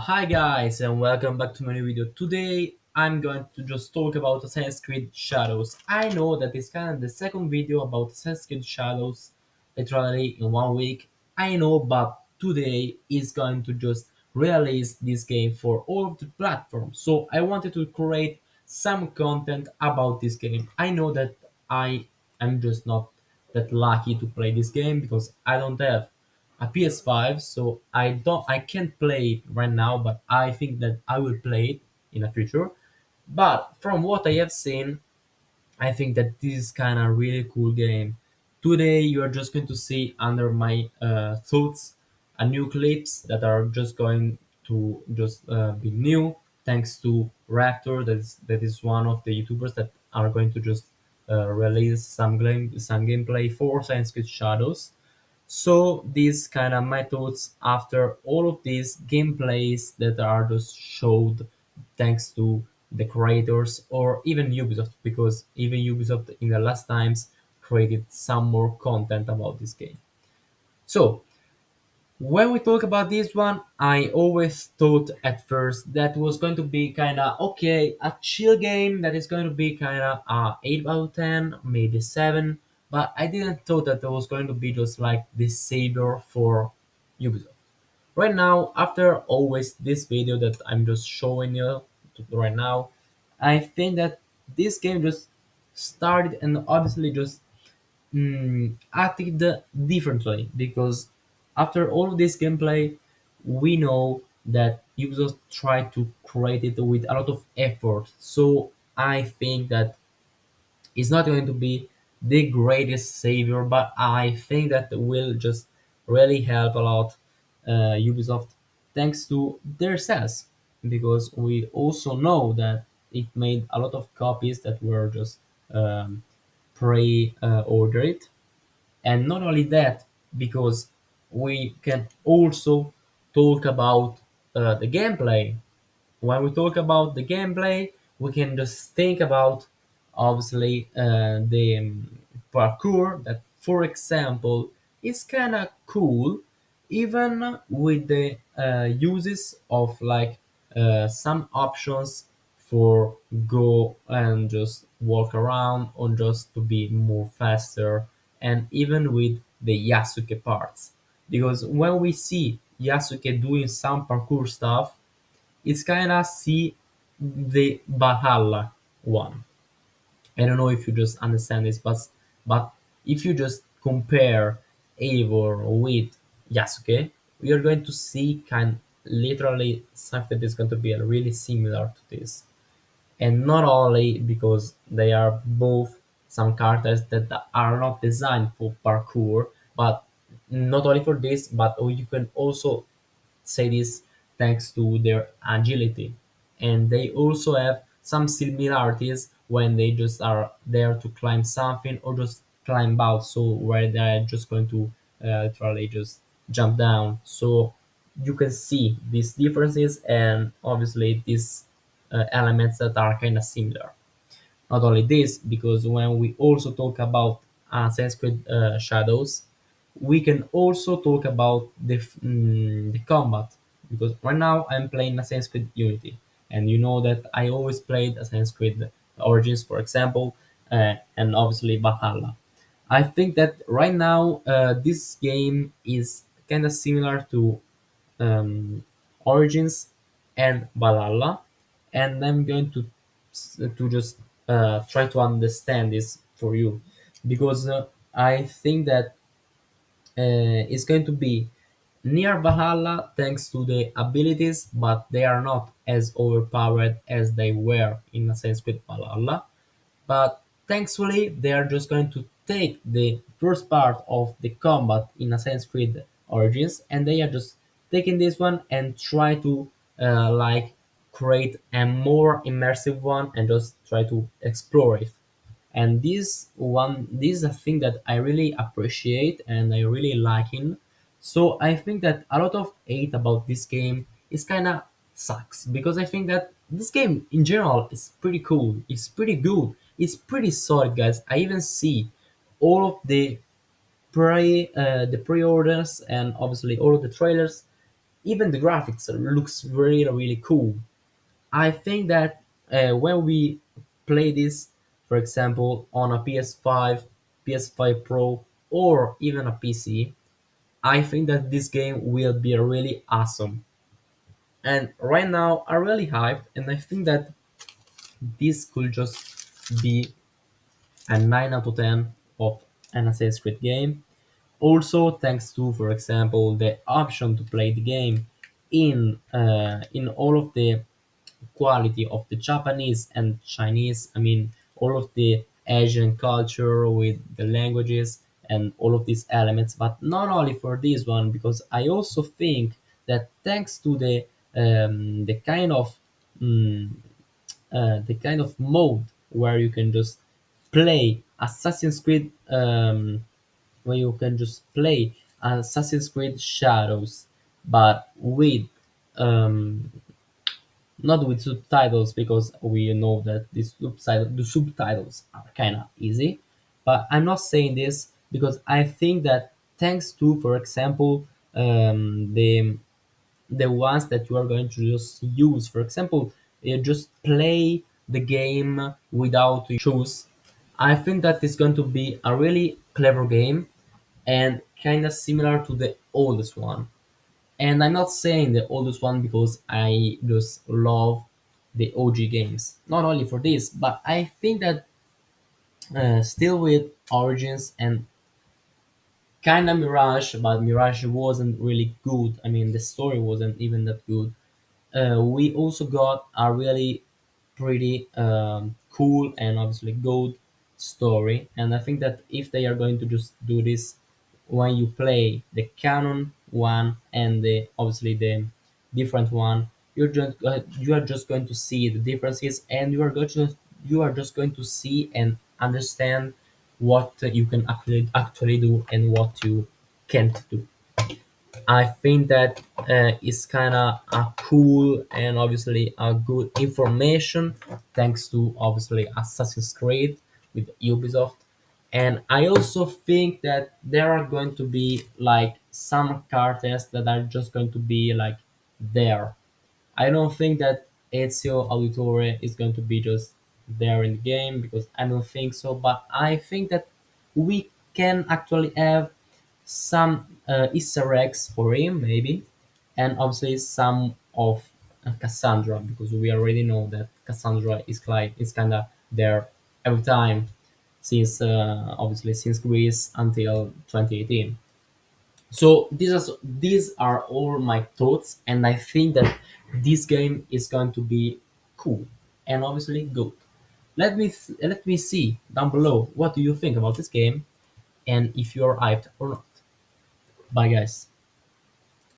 Hi guys and welcome back to my new video. Today I'm going to just talk about Assassin's Creed Shadows. I know that it's kind of the second video about Assassin's Creed Shadows literally in 1 week. I know, but today is going to just release this game for all of the platforms. So I wanted to create some content about this game. I know that I am just not that lucky to play this game because I don't have a PS5, so I can't play it right now, but I think that I will play it in the future. But from what I have seen, I think that this is kind of really cool game. Today you are just going to see under my thoughts a new clips that are just going to just be new thanks to Raptor. That is one of the YouTubers that are going to just release some gameplay for Science Creed Shadows. So these kind of methods after all of these gameplays that are just showed thanks to the creators or even Ubisoft, because even Ubisoft in the last times created some more content about this game. So when we talk about this one, I always thought at first that was going to be kind of okay, a chill game that is going to be kind of 8 out of 10, maybe 7, but I didn't thought that it was going to be just like the savior for Ubisoft. Right now, after always this video that I'm just showing you right now, I think that this game just started and obviously just acted differently because after all of this gameplay, we know that Ubisoft tried to create it with a lot of effort. So I think that it's not going to be the greatest savior, but I think that will just really help a lot Ubisoft thanks to their sales, because we also know that it made a lot of copies that were just pre-ordered, and not only that, because we can also talk about the gameplay. When we talk about the gameplay, we can just think about obviously the parkour that, for example, is kind of cool, even with the uses of like some options for go and just walk around or just to be more faster, and even with the Yasuke parts, because when we see Yasuke doing some parkour stuff, it's kind of see the Valhalla one. I don't know if you just understand this, but if you just compare Eivor with Yasuke, we are going to see kind literally something that is going to be really similar to this. And not only because they are both some characters that are not designed for parkour, but not only for this, but you can also say this thanks to their agility. And they also have some similarities when they just are there to climb something or just climb out, so where they're just going to literally just jump down. So you can see these differences and obviously these elements that are kind of similar. Not only this, because when we also talk about Sanskrit shadows, we can also talk about the combat. Because right now I'm playing Assassin's Creed Unity, and you know that I always played Assassin's Creed Origins, for example, and obviously Valhalla. I think that right now this game is kind of similar to Origins and Valhalla, and I'm going to just try to understand this for you, because I think that it's going to be near Valhalla thanks to the abilities, but they are not as overpowered as they were in Assassin's Creed Valhalla. But thankfully, they are just going to take the first part of the combat in Assassin's Creed Origins, and they are just taking this one and try to like create a more immersive one and just try to explore it. And this is a thing that I really appreciate and I really like in. So I think that a lot of hate about this game is kind of sucks, because I think that this game in general is pretty cool, it's pretty good, it's pretty solid, guys. I even see all of the pre-orders and obviously all of the trailers, even the graphics looks really really cool. I think that when we play this, for example, on a PS5, PS5 Pro, or even a PC, I think that this game will be really awesome. And right now, I'm really hyped, and I think that this could just be a 9 out of 10 of an Assassin's Creed game. Also, thanks to, for example, the option to play the game in all of the quality of the Japanese and Chinese. I mean, all of the Asian culture with the languages and all of these elements. But not only for this one, because I also think that thanks to mm, the kind of mode where you can just play Assassin's Creed, where you can just play Assassin's Creed Shadows, but with um, not with subtitles because we know that the subtitles are kind of easy. But I'm not saying this because I think that thanks to, for example, the ones that you are going to just use, for example, you just play the game without to choose. I think that is going to be a really clever game and kind of similar to the oldest one. And I'm not saying the oldest one because I just love the OG games. Not only for this, but I think that still with Origins and kind of Mirage, but Mirage wasn't really good. I mean, the story wasn't even that good. We also got a really pretty cool and obviously good story. And I think that if they are going to just do this when you play the canon one and the obviously the different one, you are just going to see the differences, and you are just going to see and understand what you can actually do and what you can't do. I think that is kind of a cool and obviously a good information thanks to obviously Assassin's Creed with Ubisoft. And I also think that there are going to be like some characters that are just going to be like there. I don't think that Ezio Auditore is going to be just there in the game because I don't think so. But I think that we can actually have some Easter eggs for him, maybe, and obviously some of Cassandra because we already know that Cassandra is kind of there every time since obviously since Greece until 2018. So these are all my thoughts, and I think that this game is going to be cool and obviously good. Let me see down below what do you think about this game and if you're hyped or not. Bye guys.